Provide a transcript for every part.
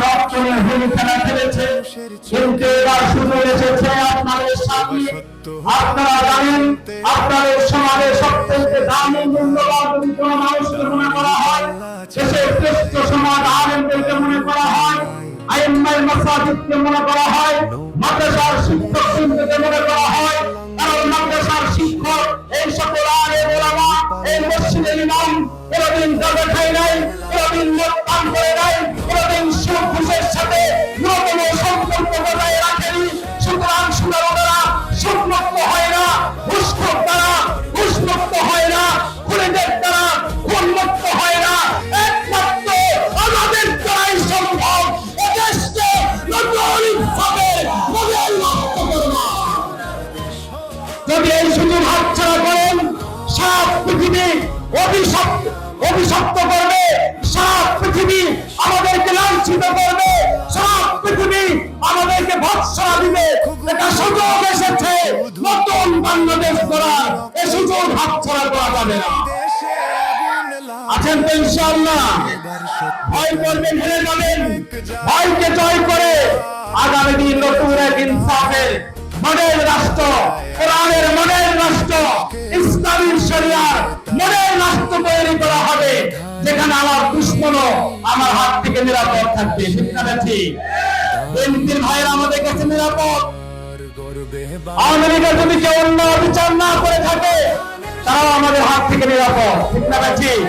রক্ত নিয়ে হোলি খেলা খেলেছে, কিন্তু এবার সুযোগ এসেছে আপনাদের সামনে। আপনারা জানেন আপনাদের সমাজে সবচেয়ে দামি মূল্যবান যদি কোনো মানুষকে মনে করা হয়, দেশের শ্রেষ্ঠ সমাজ আলেমদেরকে মনে করা হয়, আইম্মায়ে মাসাজিদকে মনে করা হয়, মাদ্রাসার শিক্ষককে মনে করা হয়। কারণ মাদ্রাসার শিক্ষক এই সকল আলেম ওলামা, এই মসজিদের ইমাম কোনদিন গাঁজা খায় নাই, কোনদিন মদ পান করে নাই, কোনদিন সুদ ঘুষের সাথে ন্যূনতম সম্পর্ক বজায় রাখেনি। সুতরাং সুদারোরা সুদমুক্ত হয় না, ঘুষখোর তারা ঘুষমুক্ত হয় না, খুনিদের তারা খুনমুক্ত হয় না। একমাত্র আমাদের দ্বারাই সম্ভব এদেশকে নতুনভাবে মডেল মুক্ত করা। যদি এই সুযোগ হাতছাড়া করেন, সাত পৃথিবী অভিশপ্ত করবে, সাত পৃথিবী আমাদেরকে লাঞ্ছিত করবে, সাত পৃথিবী আমাদেরকে ভৎসনা দিবে। এটা সুযোগ এসেছে নতুন বাংলাদেশ গড়ার, এই সুযোগ হাতছাড়া করা যাবে না। আছেন তো ইনশাআল্লাহ? ভয় করবেন, হেরে যাবেন। ভয়কে জয় করে আগামী দিন নতুন এক ইনসাফের মডেল রাষ্ট্র, কোরআনের মডেল রাষ্ট্র, ইসলামের শরিয়ার মডেল রাষ্ট্র তৈরি করা হবে, যেখানে আমার দুশ্মনও আমার হাত থেকে নিরাপদ থাকবে। ঠিক না ঠিক? বিএনপির ভাইয়েরা আমাদের কাছে নিরাপদ। আওয়ামী লীগের যদি কেউ অন্য বিচার না করে থাকে, তারাও আমাদের হাত থেকে নিরাপদ। ঠিক না ঠিক?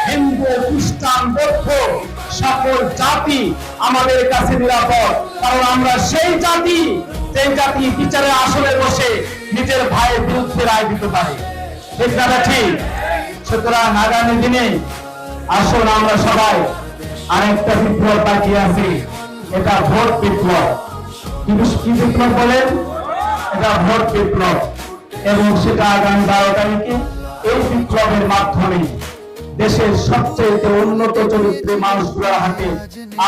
হিন্দু, খ্রিস্টান, বৌদ্ধ সকল জাতি আমাদের কাছে নিরাপদ। কারণ আমরা সেই জাতি যে জাতি বিচারের আসনে বসে নিজের ভাইয়ের বিরুদ্ধে রায় দিতে পারে। ঠিক না ঠিক? সুতরাং আগামী দিনে আসুন আমরা সবাই, আরেকটা বিপ্লব বাকি আছে, এটা ভোট বিপ্লব। কি বিপ্লব বলেন? এটা ভোট বিপ্লব, এবং সেটা আগামী 12 তারিখে এই বিপ্লবের মাধ্যমে দেশের সবচেয়ে উন্নত চরিত্রের মানুষগুলোর হাতে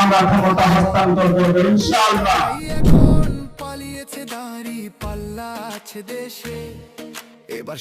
আমরা ক্ষমতা হস্তান্তর করবো ইনশাআল্লাহ। পালিয়েছে দাঁড়ি পাল্লা আছে দেশে এবার।